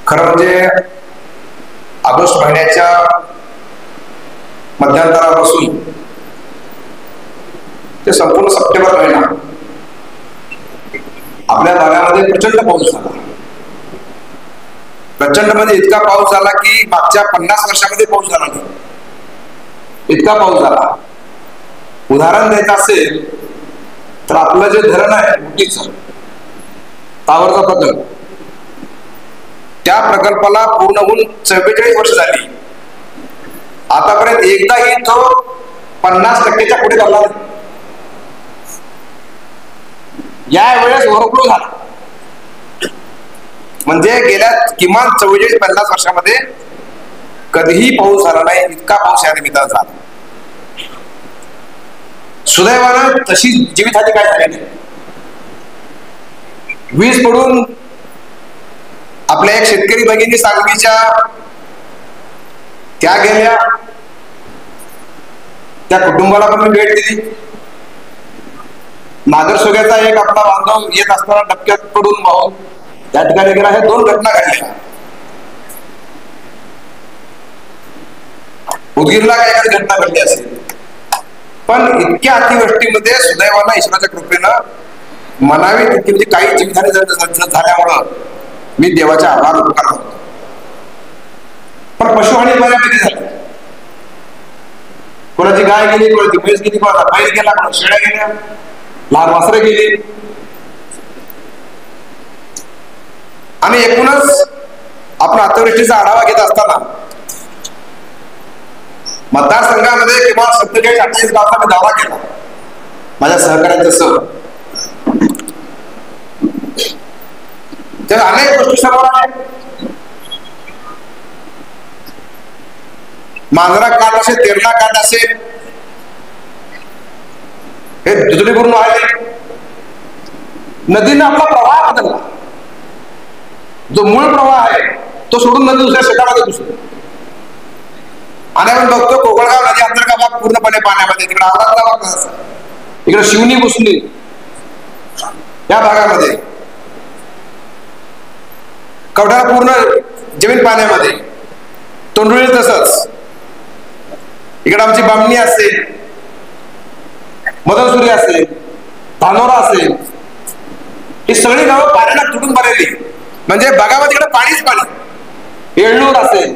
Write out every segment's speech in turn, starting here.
खरं म्हणजे ऑगस्ट महिन्याच्या मध्यांतरापासून ते संपूर्ण सप्टेंबर महिना आपल्या भागामध्ये प्रचंड पाऊस झाला. प्रचंड म्हणजे इतका पाऊस झाला की मागच्या 50 वर्षामध्ये पाऊस झाला नाही, इतका पाऊस झाला. उदाहरण द्यायचं असेल तर आपलं जे धरण आहे मुठीचं तावरचा प्रकल्प, त्या प्रकल्पाला पूर्ण होऊन 44 वर्ष झाली. आतापर्यंत एकदाही तो 50% पुढे झाला नाही. यावेळेस ओव्हरफ्लो झाला. म्हणजे गेल्या किमान 44-50 वर्षामध्ये कधीही पाऊस झाला नाही, इतका पाऊस या निमित्तानं झाला. सुदैवानं तशी जीवितहानी काय झाली नाही. वीज पडून आपल्या एक शेतकरी भगिनी सांगलीच्या त्या गेल्या, त्या कुटुंबाला पण मी भेट दिली. नागरसोग्याचा एक आपला बांधव येत असताना डबक्यात पडून वाहून त्या ठिकाणी गेला. हे 2 घटना घडल्या. उदगीरला काय एखादी घटना घडली असेल, पण इतक्या अतिवृष्टीमध्ये सुदैवानं ईश्वराच्या कृपेनं म्हणावी तितकी म्हणजे काही जीवितहानी झाल्यामुळं मी देवाचे आभार करतो. पण पशुहानी बऱ्यापैकी झाली. कोणाची गाय गेली, कोणाची म्हैस गेली, कोणाचा बैल गेला, कोणा शेळ्या गेल्या, लहान वासरे गेली. आणि एकूणच आपण अतिवृष्टीचा आढावा घेत असताना मतदारसंघामध्ये किमान 47-48 गावांचा मी दौरा केला माझ्या सहकार्यांच्यासह. तर अनेक गोष्टी समोर आल्या. मांजरा कांड असेल, तेरणा कांड असेल, हे दुधडीपूर्ण आहे. नदीनं आपला प्रवाह बदलला. जो मूळ प्रवाह आहे तो सोडून नदी दुसऱ्या शेतामध्ये घुसली. आणि आपण बघतो कोकणगाव नदी अंतर्गत भाग पूर्णपणे पाण्यामध्ये, तिकडे औरंगाबाद भाग, इकडे शिवनी घुसली, या भागामध्ये कवठाळा पूर्ण जमीन पाण्यामध्ये, तोंडुळी तसंच, इकडे आमची बामणी असेल, मदनसुरी असेल, धानोरा असेल, ही सगळी गावं पाण्याला तुटून भरलेली. म्हणजे बघावं तिकडे पाणीच पाणी. येळूर असेल,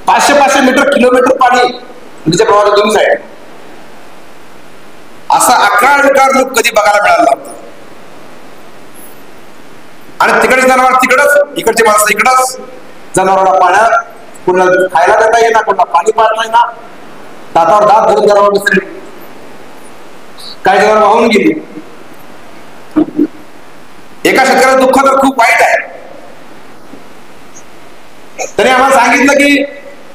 500 मीटर किलोमीटर पाणी नदीच्या प्रवाहाच्या दोन्ही साईड. असा अकाळ रूप कधी बघायला मिळाला नव्हता. आणि तिकडे जनावर तिकडच, इकडची माणसं इकडच. जनावरांना पाण्यात कुणाला खायला देता येईना, कुणाला पाणी पाडता येईना, दातावर दात धरून जनावर बसले. काही जनावर वाहून गेली. एका शेतकऱ्याचं दुःख तर खूप वाईट आहे. तरी आम्हाला सांगितलं की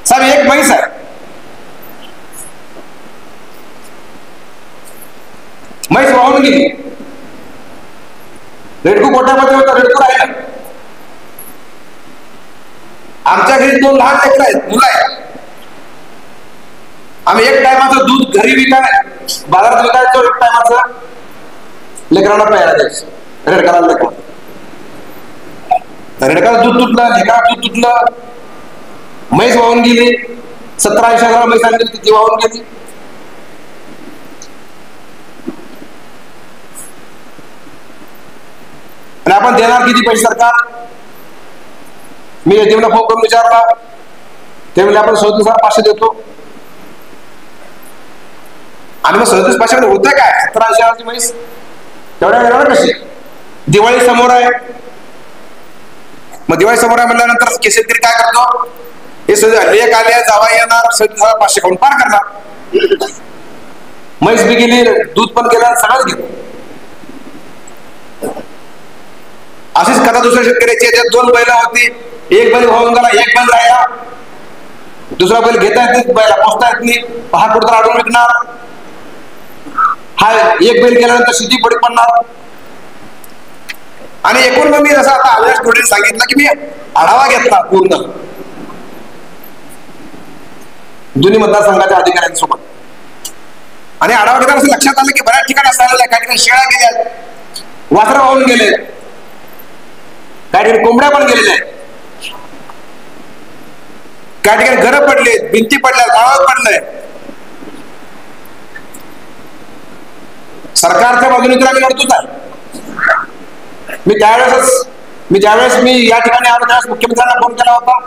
साहेब एक म्हैस आहे, म्हैस वाहून गेली. रेडकू पोटामध्ये होता, रेडकू राहिला. आमच्या घरी 2 लहान लेकरं आहेत, मुलं आहेत. आम्ही एक टायमाचं दूध घरी विकाय, बाजारात विकायचो. एक टायमाचं लेकरांना प्यायला द्यायचं. रेडकाला लेकरं, रेडकाला दूध तुटलं, लेकराला दूध तुटलं. म्हैस वाहून गेली. 17-80 हजार म्हैस आणली, ती वाहून गेली. आणि आपण देणार किती पैसे सरकार? मी एटीएमला फोन करून विचारला, ते म्हणजे आपण 37,500 देतो. आणि मग 37,500 होतं काय? 17-80 हजारची म्हैस तेवढ्या वेळेला कशी? दिवाळी समोर आहे. मग दिवाळी समोर आहे म्हणल्यानंतर शेतकरी काय करतो? हे लेख आले, जावा येणार, 37,500 खाऊन पार करणार. म्हैस बी गेली, दूध पण गेलं, सगळंच गेलं. अशीच कथा दुसऱ्या शेतकऱ्याची. याच्यात 2 बैल होती, एक बैल वाहून गेला, एक बैल राहिला. दुसरा बैल घेता येत नाही, बैला पोचता येत नाही, हा कुठं अडून विकणार. हा एक बैल गेल्यानंतर शेती पडी पडणार. आणि एकूण मग मी जसं आता अविनाश तोडे सांगितलं की मी आढावा घेतला पूर्ण दोन्ही मतदारसंघाच्या अधिकाऱ्यांसोबत. आणि आढावा घेताना असं लक्षात आलं की बऱ्याच ठिकाणी असं आलेलं आहे, काही ठिकाणी शेळ्या गेल्या, वासरं वाहून गेले. काही ठिकाणी कोंबड्या पण गेलेल्या आहेत, काही ठिकाणी घरं पडलेत, भिंती पडल्या, गाळावर पडलंय. सरकारच्या बाजूने तर आम्ही लढतोच आहे. ज्यावेळेस मी या ठिकाणी आलो त्यावेळेस मुख्यमंत्र्यांना फोन केला होता.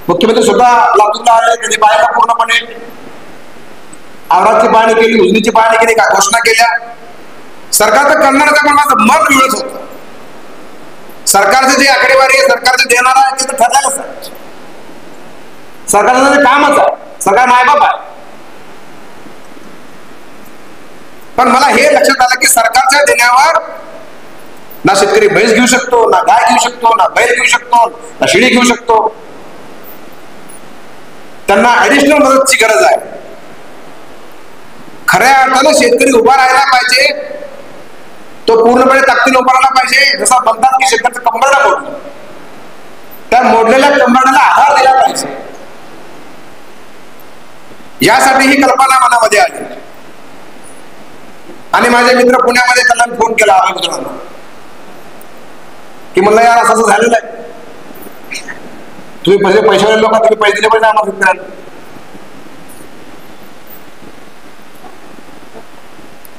मुख्यमंत्री स्वतः लातूरला आले, त्यांनी पाहिलं पूर्णपणे, औरादची पाहणी केली, उजनीची पाहणी केली, काय घोषणा केल्या. सरकारचं करणारच पण माझं मन वेळच होतं. सरकारचे जे आकडेवारी आहे, सरकारचे देणारा आहे ते तर ठरलेलंच आहे. सरकारचं कामच आहे, सरकार मायबाप आहे. पण मला हे लक्षात आलं की सरकारच्या देण्यावर ना शेतकरी म्हैस घेऊ शकतो, ना गाय घेऊ शकतो, ना बैल घेऊ शकतो, ना शिडी घेऊ शकतो. त्यांना ऍडिशनल मदतची गरज आहे. खऱ्या अर्थानं शेतकरी उभा राहायला पाहिजे, तो पूर्णपणे ताकदीने उभा राहिला पाहिजे. जसं म्हणतात की शेतकऱ्याचं कंबरडा मोडलं, त्या मोडलेल्या कंबरड्याला आधार दिला पाहिजे. यासाठी ही कल्पना मनामध्ये आली. आणि माझे मित्र पुण्यामध्ये त्यांना फोन केला मित्रांना की म्हणलं यार असं असं झालेलं आहे, तुम्ही पैशावाले लोक, तुम्ही पैसे दिले पाहिजे आम्हाला शेतकऱ्यांना.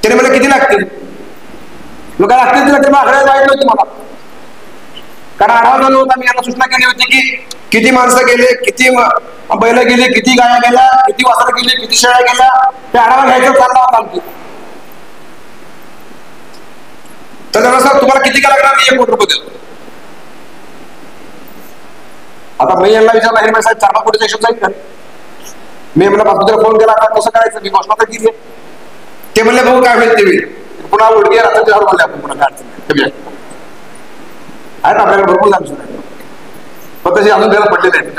त्याने मला किती लागतील, लोक लागतील तिला ते आकड्यात माहिती नव्हती मला, कारण आढावा झाला होता. मी यांना सूचना केली होती की किती माणसं गेले, किती बैल गेले, किती गाया गेल्या, किती वासरं गेली, किती शेळ्या गेल्या, ते आढावा घ्यायचा चालला होता आमची. तर सर तुम्हाला किती का लागणार, मी 1 कोटी रुपये देतो. आता मी यांना विचारला, हे साहेब 4-5 कोटीचा हिशोब जाईल का? मी म्हणलं बाजूला फोन केला, आता कसं करायचं, मी घोषणा तर केली. ते म्हणले भाऊ काय होईल ते होईल, पुन्हा उडगे रात्री म्हणले आपण पुन्हा काय अडचण नाही आहेत आपल्याकडे भरपूर जाणून सुद्धा, पण तसे अजून त्याला पडलेले आहेत.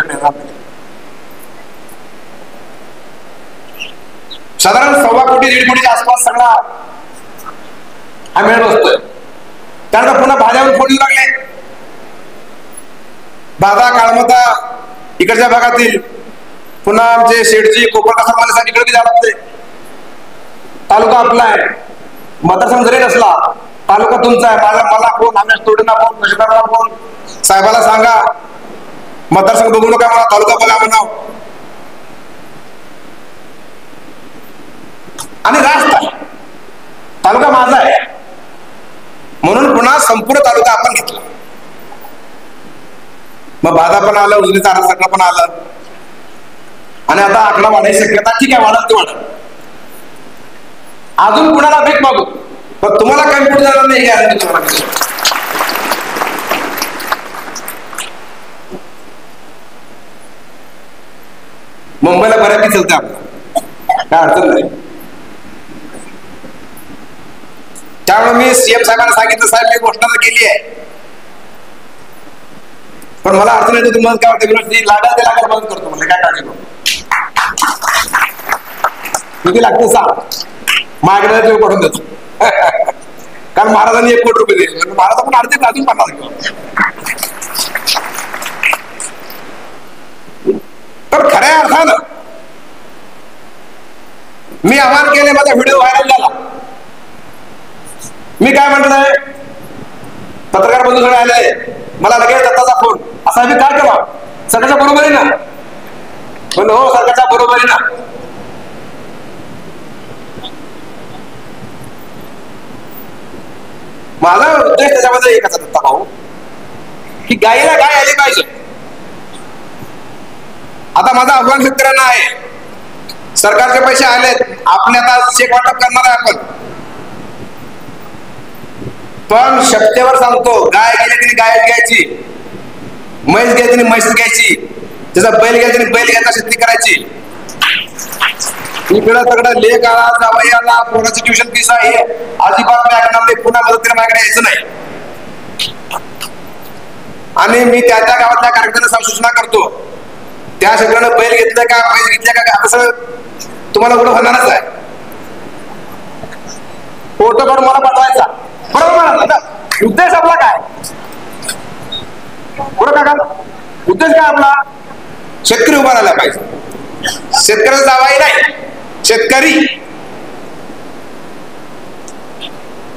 साधारण 1.25 कोटी 1.5 कोटीच्या आसपास सगळा हा मिळत असतोय. त्यानंतर पुन्हा भाज्यावर फोन येऊ लागले. बाधा काळमता इकडच्या भागातील, पुन्हा आमचे शेठजी कोपरकासाठी इकडे जावं लागते. तालुका आपला आहे, मतदारसंघ जरी नसला तालुका तुमचा आहे. मला फोन, आम्ही तोडीना फोन, तहसीलदाराला फोन, साहेबाला सांगा मतदारसंघ बघू नका, मला तालुका बघा म्हणाव. आणि रास्त तालुका माझा आहे म्हणून पुन्हा संपूर्ण तालुका आपण घेतला. मग बाधा पण आलं, उजनीचा सगळं पण आलं. आणि आता आकडा वाढायची शक्यता, ठीक आहे, वाढत ते वाढत. अजून कुणाला भीक मागू, पण तुम्हाला कम्प्युटर जाणार नाही गॅरंटी तुम्हाला. मुंबईला बऱ्यापैकी चलते आपलं, काय अडचण नाही. त्यामुळे मी सीएम साहेबांना सांगितलं, साहेब मी घोषणा तर केली आहे, पण मला अडचण येते. तुम्हाला काय वाटतं, लागेल ते लागेल बंद करतो, म्हणजे काय काळजी करू, किती लागते सांग, माझ्याकडे ते पडून देतो. कारण महाराजांनी 1 कोटी रुपये दिले, महाराज पण अर्धे अजून 50 घेऊ. तर खऱ्या अर्थानं मी आवाहन केले, माझा व्हिडिओ व्हायरल झाला. मी काय म्हटलंय, पत्रकार बंधू सगळे आले, मला लगेच दत्ताचा फोन, असा मी काय केला, सरकारच्या बरोबरी ना, पण हो सरकारच्या बरोबरी ना. माझा उद्देश त्याच्यामध्ये एकच दत्ता भाऊ, की गायीला गाय आली पाहिजे. आता माझा आव्हान शेतकऱ्यांना आहे, सरकारचे पैसे आलेत, आपले आता चेक वाटप करणार आहे आपण, पण शक्यतेवर सांगतो, गाय गेली तरी गाय घ्यायची, म्हैस गेली तरी म्हैस घ्यायची, त्याचा बैल गेला तरी बैल घ्यायचा, शेती करायची. इकडं सगळं लेख आला, जावई आला, पोराची ट्युशन फीस आहे, अजिबात मी ऐकणार नाही, पुन्हा मदत करून माझ्याकडे यायचं नाही. आणि मी त्या गावातल्या कार्यक्रमाला सूचना करतो, त्या शेतकऱ्यानं बैल घेतलं का, म्हैस घेतल्या का, तसं तुम्हाला कुठं होणारच आहे. फोटो काढून मला पाठवायचा, बरोबर म्हणा. उद्देश आपला काय, बरोबर का, उद्देश काय आपला, शेतकरी उभा राहिला पाहिजे. शेतकऱ्याचा जावाई नाही, शेतकरी.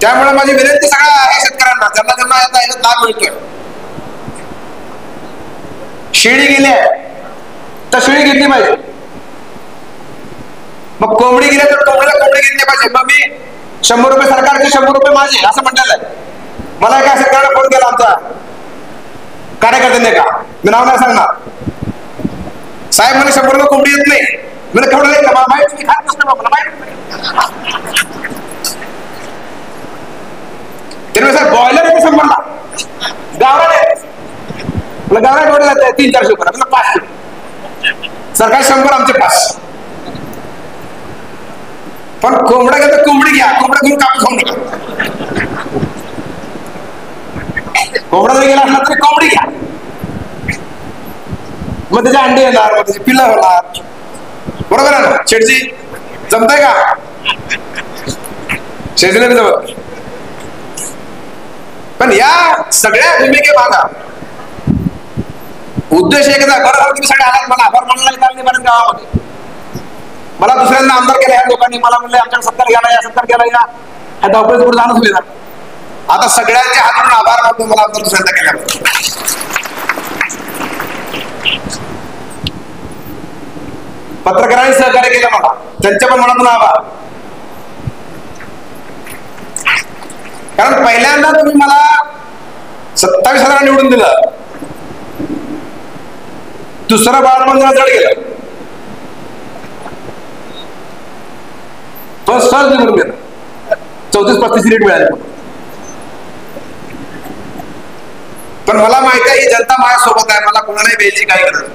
त्यामुळे माझी विनंती सगळ्या आहे शेतकऱ्यांना, ज्यांना ज्यांना याचा लाभ मिळतोय, शेळी गेली आहे तर शेळी घेतली पाहिजे, मग कोंबडी गेली तर कोंबडीला कोंबडी घेतली पाहिजे. मग मी 100 रुपये सरकारचे, 100 रुपये माझे असं म्हटलेलं आहे. मला एका शेतकऱ्याने फोन केला आमचा कार्यकर्त्यांनी, का मी नाव नाही सांगणार, साहेब मला 100 रुपये कोंबडी येत नाही. म्हणजे केवढं नाही का माहिती, तुम्ही खात नसतं मला माहिती. त्यामुळे सर बॉयलर येते 100ला, गावरान आहे, गावरान एवढे जाते 300-400 रुपये, 500 सरकार 100, आमचे 500. पण कोंबडा घेतो, कोंबडी घ्या, कोंबडा घेऊन कापून खाऊ नका. कोंबडा जरी गेला असला तरी कोंबडी घ्या, मग त्याचे अंडे येणार, मग त्याची पिल्लं होणार. बरोबर आहे ना शेठजी? जमतंय का? शेठजीला नाही जमत. पण या सगळ्या भूमिके मागा उद्देश एकदा, बरोबर तुम्ही सगळे आलात, मला आभार मानायला नाही म्हणून गावामध्ये मला दुसऱ्यांना आमदार केलं ह्या लोकांनी, मला म्हणले आमच्या सत्कार गेला या, सत्कार गेला या, ह्या धावपळीत पुढे जाणच होईल. आता सगळ्यांच्या हातून आभार मानतो, मला आमदार दुसऱ्यांदा केल्याबद्दल. पत्रकारांनी सहकार्य केलं मला, त्यांच्या पण मनातून आभार. कारण पहिल्यांदा तुम्ही मला 27,000 निवडून दिलं, दुसरं बाळपण जरा जड गेलं, फर्स्ट सहज निवडून गेलं, 34-35 सीट मिळाली. पण मला माहिती आहे ही जनता माझ्यासोबत आहे, मला कोणालाही द्यायची काही गरज नाही.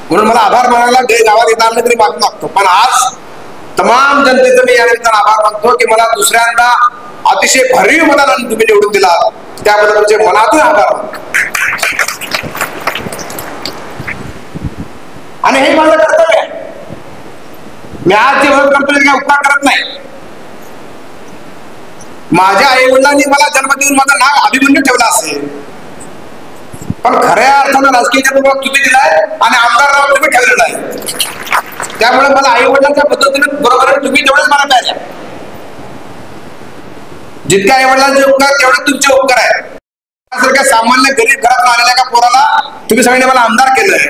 म्हणून मला आभार मानायला गावात येणार नाही तरी मागतो. पण आज तमाम जनतेचं मी या निमित्तानं आभार मानतो की मला दुसऱ्यांदा अतिशय भरीव मतानं तुम्ही निवडून दिला, त्याबद्दल तुमचे मनातून आभार मानतो. आणि हे माझं कर्तव्य आहे. मी आज जे मदत करतो काही उपकार करत नाही. माझ्या आई वडिलांनी मला जन्म देऊन माझं नाव अभिमन्यू ठेवलं असेल, पण खऱ्या अर्थानं राजकीय जन्म तुम्ही दिलाय आणि आमदार नाव तुम्ही ठेवलेलं आहे. त्यामुळे मला आई वडिलांच्या पद्धतीने बरोबर तुम्ही तेवढेच मला पाहिजे. जितके आई वडिलांचे उपकार तेवढे तुमचे उपकार आहे. सामान्य गरीब घरात आलेल्या एका पोराला तुम्ही सगळ्यांनी मला आमदार केलंय,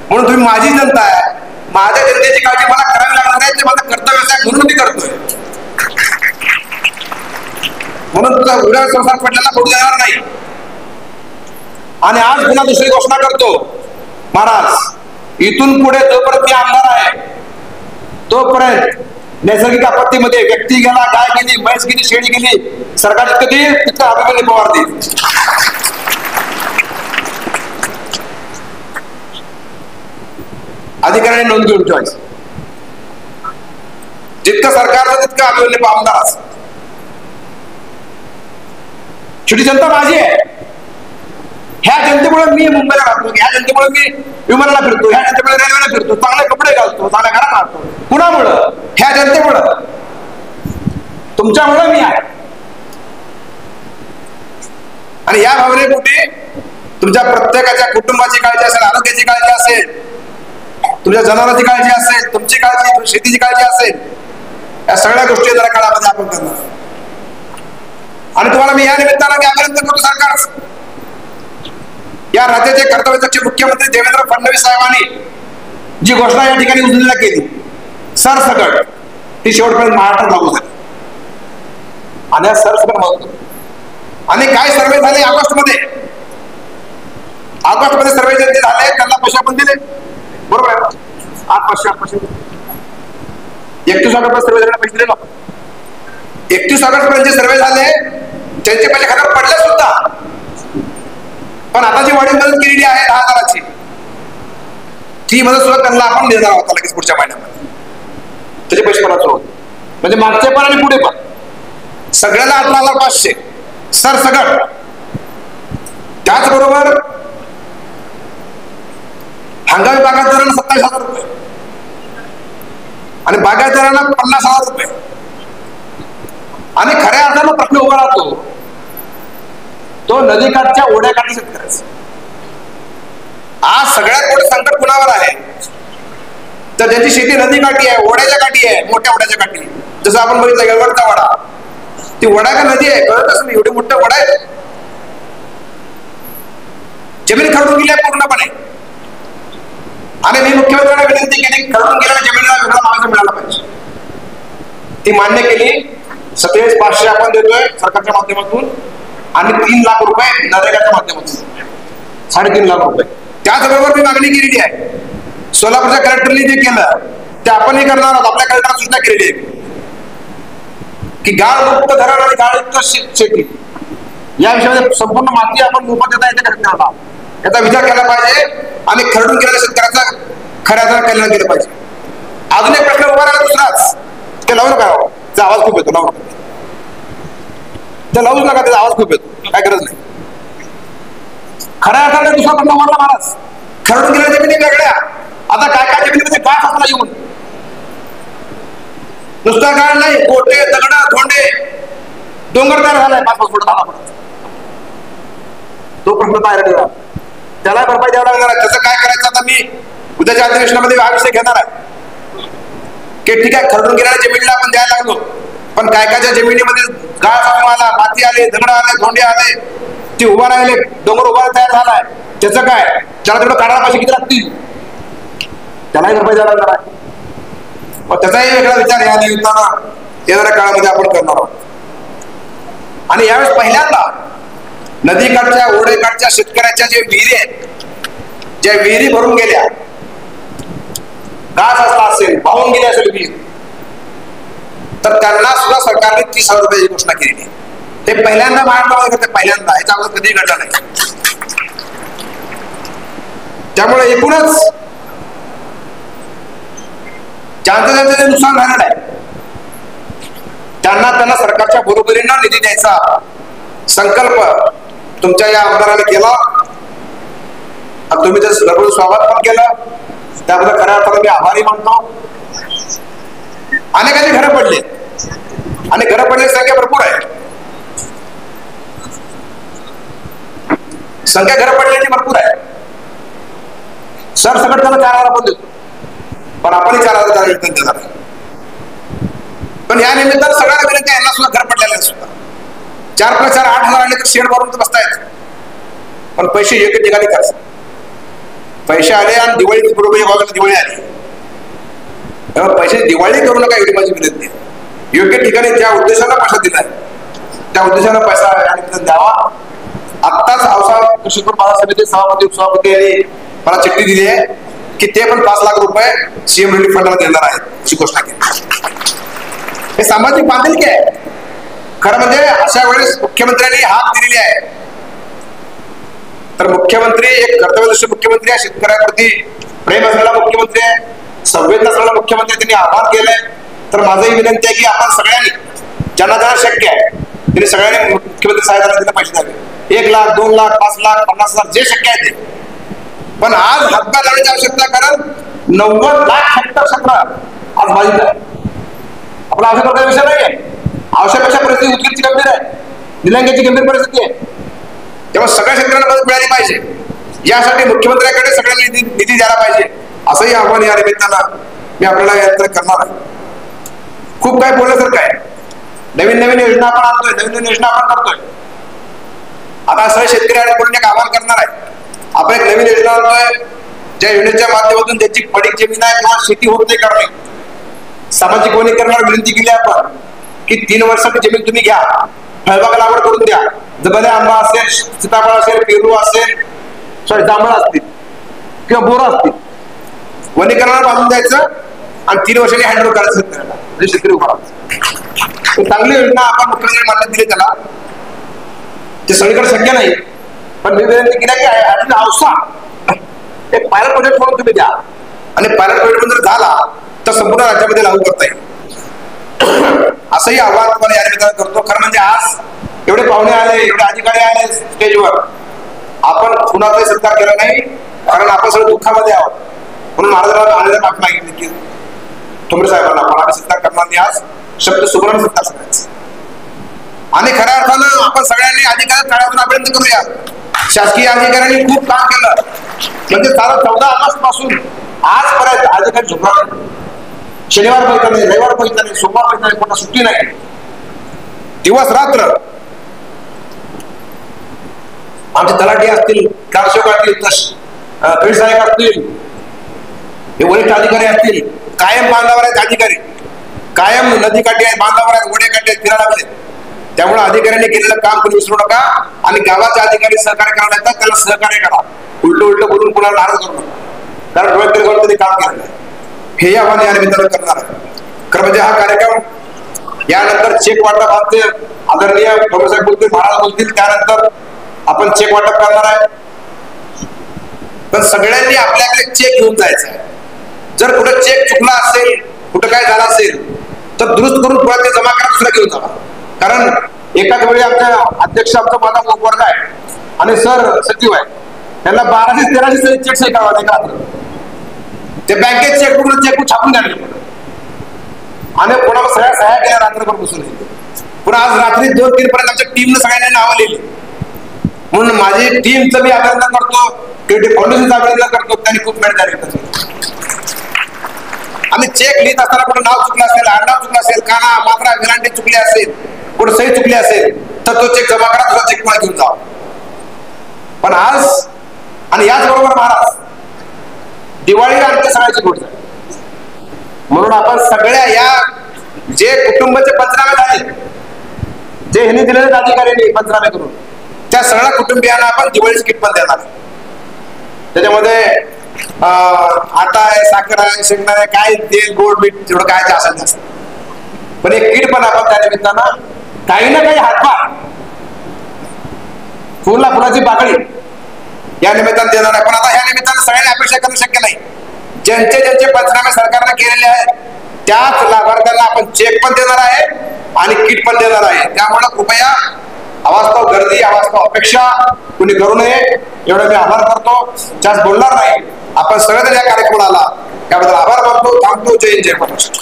म्हणून तुम्ही माझी जनता आहे, माझ्या जनतेची काळजी मला करावी लागणार आहे, ते माझं कर्तव्य आहे म्हणून मी करतोय. म्हणून तुझा उड्या संसार पडलेला पडू देणार नाही. आणि आज पुन्हा दुसरी घोषणा करतो, महाराज इथून पुढे जोपर्यंत मी आमदार आहे तोपर्यंत नैसर्गिक आपत्तीमध्ये व्यक्ती गेला, गाय गेली, म्हैस गेली, शेळी गेली, सरकार जितकं देईल तितकं अभिमन्यू पवार देईल. अधिकाऱ्याने नोंद घेऊन ठेवायची, जितकं सरकारचं तितकं अभिमन्यू आमदार असं. छोटी जनता माझी आहे. ह्या जनतेमुळे मी मुंबईला राहतो, ह्या जनतेमुळे मी विमानाला फिरतो, ह्या जनतेमुळे रेल्वेला फिरतो, चांगले कपडे घालतो, चांगल्या घरात राहतो. कुणामुळं? ह्या जनतेमुळं, तुमच्यामुळे मी आहे. आणि या भावनेपोटी तुमच्या प्रत्येकाच्या कुटुंबाची काळजी असेल, आरोग्याची काळजी असेल, तुमच्या जनावरांची काळजी असेल, तुमची काळजी, शेतीची काळजी असेल, या सगळ्या गोष्टी जरा काळामध्ये आपण करणार. आणि तुम्हाला मी या निमित्तानं अभिनंदन करतो. सरकार, या राज्याचे कर्तव्यदक्ष मुख्यमंत्री देवेंद्र फडणवीस साहेबांनी जी घोषणा या ठिकाणी उजनीला केली सरसकट, ती शेवटपर्यंत महाराष्ट्रात लागू झाली. आणि सरसकट बघतो. आणि काय सर्वे झाले ऑगस्टमध्ये सर्वे जे झाले त्यांना पैसे आपण दिले, बरोबर आहे. 8,500 31 ऑगस्ट सर्वे झाले, पैसे दिले ना. 31 ऑगस्ट पर्यंत जे सर्वे झाले त्यांचे पैसे खात्यावर पडले सुद्धा. पण आता जी वाढीव मदत केलेली आहे 10,000ची, ती मदत सुद्धा त्यांना आपण देणार आहोत लगेच पुढच्या महिन्यामध्ये. त्याचे पैसे मला सुरू होते, म्हणजे मागचे पण आणि पुढे पण सगळ्याला 18,500 सरसगट. त्याचबरोबर हंगामी बागायतदारांना 27,000 रुपये आणि बागायतदारांना 50,000 रुपये. आणि खऱ्या अर्थानं प्रश्न उभा राहतो तो नदीकाठच्या ओढ्याकाठी शेतकऱ्याचा. आज सगळ्यात मोठं संकट कुणावर आहे? तर ज्यांची शेती नदी काठी आहे, ओढ्याच्या काठी आहे, मोठ्या ओढ्याच्या काठी, जसं आपण बघितलं येळवडचा वडा, ती वडा का नदी आहे कळतच नाही, एवढे मोठं वडा आहे, जमीन खरडून गेली आहे पूर्णपणे. आणि मी मुख्यमंत्र्यांना विनंती केली, खरडून गेलेल्या जमिनीला वेगळा मार्ग मिळाला पाहिजे. ती मान्य केली. 27,500 आपण देतोय सरकारच्या माध्यमातून आणि 3 लाख रुपये नरेगाच्या माध्यमातून, 3.5 लाख रुपये. त्याचबरोबर मी मागणी केलेली आहे, सोलापूरच्या कलेक्टरनी जे केलं ते आपणही करणार आहोत. आपल्या कलेक्टरला सूचना केलेली आहे की गाळमुक्त धरण आणि गाळयुक्त शेती या विषयामध्ये संपूर्ण माती आपण मोफत देता येते का, याचा विचार केला पाहिजे आणि खरडून गेलेल्या शेतकऱ्याचा खऱ्या अर्थाने कल्याण केलं पाहिजे. अजून एक प्रश्न उभा राहिला दुसराच, ते लावू नका, त्याचा आवाज खूप येतो, लावू नका, ते लावूच नका, त्याचा आवाज खूप येतो, काय गरज नाही. खऱ्या अर्थाने दुसरा प्रश्न मारला महाराज, खरडून गेलेल्या जमिनी वेगळ्या, आता काय काय जमिनीमध्ये गाठ असला येऊन, नुसता गाळ नाही, गोटे दगड धोंडे डोंगर तयार झालाय 5-5 फूट 10 फूट, तो प्रश्न तयार ठेवा, त्याला भरपाई द्यावं लागणार आहे. त्याचं काय करायचं आता मी उद्याच्या अधिवेशनामध्ये हा विषय घेणार आहे की ठीक आहे, खरडून गेलेल्या जमिनीला आपण द्यायला लागलो, पण काय कायच्या जमिनीमध्ये गाळ साचून आला, माती आले, दगड आले, धोंडे आले, ते उभा राहिले, डोंगर उभा तयार झालाय, त्याचं काय, त्याला तेवढं काढायला पैसे किती लागतील, त्यालाही भरपाई द्यावं लागणार आहे. मग त्याचाही वेगळा विचार या निमित्तानं येणाऱ्या काळामध्ये आपण करणार आहोत. आणि यावेळेस पहिल्यांदा नदीकाठच्या ओढेकाठच्या शेतकऱ्याच्या जे विहिरी आहेत, ज्या विहिरी भरून गेल्या, गाळ असला असेल, वाहून गेले असेल विहीर, तर त्यांना सुद्धा सरकारने 30,000 रुपयाची घोषणा केलेली आहे. हे पहिल्यांदा महाराष्ट्रामध्ये करते, पहिल्यांदा, याच्या अगोदर कधीही घडलं नाही. त्यामुळे एकूणच ज्यांचं जे नुकसान झालेलं आहे त्यांना सरकारच्या बरोबरीनं निधी द्यायचा संकल्प तुमच्या या आमदाराने केला आणि तुम्ही त्याचं भरपूर स्वागत पण केलं, त्याबद्दल खऱ्या अर्थाने मी आभारी मानतो. अनेकांची घरं पडली आणि घरं पडण्याची संख्या भरपूर आहे, संख्या घरं पडण्याची भरपूर आहे. सरसकट त्याला 4,000 आपण देतो, पण आपणही 4,000 देणार. पण या निमित्तानं सगळ्या विनंती, यांना सुद्धा घर पडलेल्या सुद्धा 4+4 8,000 आले तर शेड भरून तर बसता येत, पण पैसे योग्य ठिकाणी खर्च. पैसे आले आणि दिवाळी बरोबर दिवाळी आली, तेव्हा पैसे दिवाळी करू नका एवढी माझी विनंती आहे. योग्य ठिकाणी ज्या उद्देशानं पैसा दिलाय त्या उद्देशानं पैसा या निमित्तानं द्यावा. आत्ताच औसा कृषी उत्पन्न बाजार समिती सभापती उपसभापती यांनी मला चिठ्ठी दिली आहे की ते पण 5 लाख रुपये सीएम रिलीफ फंडाला देणार आहेत, अशी घोषणा केली. हे सामाजिक बांधिलकी आहे. खरं म्हणजे अशा वेळेस मुख्यमंत्र्यांनी हाक दिलेली आहे, तर मुख्यमंत्री एक कर्तव्यदक्ष मुख्यमंत्री आहे, शेतकऱ्यांप्रती प्रेम असलेला मुख्यमंत्री आहे, संवेदना असलेला मुख्यमंत्री, त्यांनी आवाहन केलंय. तर माझी विनंती आहे की आपण सगळ्यांनी ज्यांना ज्यांना शक्य आहे त्यांनी सगळ्यांनी मुख्यमंत्री साहेबांना तिथे पैसे द्यावे. 1 लाख 2 लाख 5 लाख 50,000 जे शक्य आहे ते. पण आज हातभार लावण्याची आवश्यकता, कारण 90 लाख हेक्टर क्षेत्र आज बाधित आहे. आपला आवश्यक विषय नाही आहे, आवश्यकपेक्षा परिस्थिती उदगीरची गंभीर आहे, निलंग्याची गंभीर परिस्थिती आहे. तेव्हा सगळ्या शेतकऱ्यांना मदत मिळाली पाहिजे, यासाठी मुख्यमंत्र्यांकडे सगळ्यांनी निधी द्यायला पाहिजे, असंही आव्हान या निमित्तानं मी आपल्याला यात करणार आहे. खूप काय बोलण्यासारखं आहे, नवीन नवीन योजना आपण आणतोय, नवीन नवीन योजना आपण करतोय. आता सगळे शेतकरी आणि बोलून एक आवाहन करणार आहे. आपण एक नवीन योजना आणतोय, ज्या योजनेच्या माध्यमातून त्याची पडीक जमीन आहे किंवा शेती होत नाही करणे, सामाजिक वनीकरणाला विनंती केली आपण की 3 वर्षाची जमीन तुम्ही घ्या, फळबाग लागवड करून द्या. जबले आंबा असेल, सीताफळ असेल, पेरू असेल, जांभळ असतील किंवा बोर असतील, वनीकरणाला बांधून द्यायचं आणि 3 वर्षांनी हँडओव्हर करायचं शेतकऱ्याला, म्हणजे शेतकरी उभा राहायचं. चांगली योजना आपण मुख्यमंत्री मान्यता दिली त्याला, ते सगळीकडे शक्य नाही, पण मी विनंती केली की औसा एक पायलट प्रोजेक्ट म्हणून तुम्ही द्या, आणि पायलट प्रोजेक्ट जर झाला तर संपूर्ण राज्यामध्ये लागू करता येईल, असंही आव्हान तुम्हाला या निमित्तानं करतो. खरं म्हणजे आज एवढे पाहुणे आले, एवढे अधिकारी आले स्टेजवर, आपण कुणाचाही सत्कार केला नाही, कारण आपण सगळं दुःखामध्ये आहोत. म्हणून महाराजांना आलेल्या मागणी मागितली की ठोंबरे साहेबांना आपण आम्ही सत्कार करणार नाही, आज शब्द सुगरण सत्कार करायचा. आणि खऱ्या अर्थानं आपण सगळ्यांनी अधिकारी टाळ्यातून अभिनंदन करूया. शासकीय अधिकाऱ्यांनी खूप काम केलं, म्हणजे सारा 14 ऑगस्ट पासून आजपर्यंत अधिकारी झोपणार नाही. शनिवार पैसा नाही, रविवार पैसा नाही, सोमवार पैसा नाही, कोणता सुट्टी नाही, दिवस रात्र. आमचे तलाठी असतील, ग्रामसेवक असतील, तहसीलदार असतील, हे वरिष्ठ अधिकारी असतील, कायम बांधावर आहेत अधिकारी, कायम नदीकाठी आहेत, बांधावर आहेत, ओढ्याकाठी आहेत, फिरायला लागले. त्यामुळे अधिकाऱ्यांनी केलेलं काम कोणी विसरू नका. आणि गावाचे अधिकारी सहकार्य करायला येतात, त्याला सहकार्य करा. उलट बोलून कोणाला नाराज करू नका, कारण डोळ्यात त्यांनी काम केलं आहे. हे आव्हान या निमित्तानं करणार आहे. खरं म्हणजे हा कार्यक्रम यानंतर चेक वाटप आमचे आदरणीय डॉक्टर बोलतील, महाराज बोलतील, त्यानंतर आपण चेक वाटप करणार आहे. पण सगळ्यांनी आपल्याकडे चेक घेऊन जायचा आहे. जर कुठे चेक चुकला असेल, कुठं काय झालं असेल, तर दुरुस्त करून पुढे ते जमा करा, दुसरा घेऊन जावा. कारण एकाच वेळी आमच्या अध्यक्ष आमचा माझा वर्ग आहे आणि सर सचिव आहे, त्यांना 1200-1300 चेक सही करावा लागेल. ते बँकेत चेकबुक छापून द्यावे आणि पुन्हा सगळ्या सह्या केल्या रात्रभर बसून. पुन्हा आज रात्री 2-3 पर्यंत आमच्या टीमनं सगळ्यांनी नावं लिहिली. म्हणून माझी टीमचं मी अभिनंदन करतो, फाउंडेशनचं अभिनंदन करतो. त्यांनी खूप मेहनत झाली. आम्ही चेक लिहित असताना कुठं नाव चुकलं असेल, आडनाव चुकलं असेल, काना मात्रा विरांटी चुकली असेल, कुठं सही चुकली असेल, तर तो चेक जमा करा, दुसरा चेक मला घेऊन जा. पण आज आणि याचबरोबर महाराज दिवाळीला आमच्या सगळ्याची गोष्ट आहे. म्हणून आपण सगळ्या या जे कुटुंबाचे पंचनामे झाले, जे ह्यांनी दिलेले अधिकाऱ्यांनी पंचनामे करून, त्या सगळ्या कुटुंबियांना आपण दिवाळीची किट पण देणार. त्याच्यामध्ये आटा आहे, साखर आहे, शेंगदाणे आहे, काय तेल गोड मीठ जेवढं काय ते असेल जास्त, पण एक किट पण आपण त्या निमित्तानं काही ना काही हातभार, फुलाची पाकळी या निमित्तानं देणार आहे. पण आता ह्या निमित्तानं सगळ्यांनी अपेक्षा करणं शक्य नाही. ज्यांचे ज्यांचे पंचनामे सरकारने केलेले आहेत त्याच लाभार्थ्यांना आपण चेक पण देणार आहे आणि किट पण देणार आहे. त्यामुळे कृपया अवास्तव गर्दी, अवास्तव अपेक्षा कुणी करू नये, एवढं मी आभार करतो. जास्त बोलणार नाही. आपण सगळेजण या कार्यक्रमाला याबद्दल आभार मानतो. थांबतो. जय हिंद, जय महाराष्ट्र.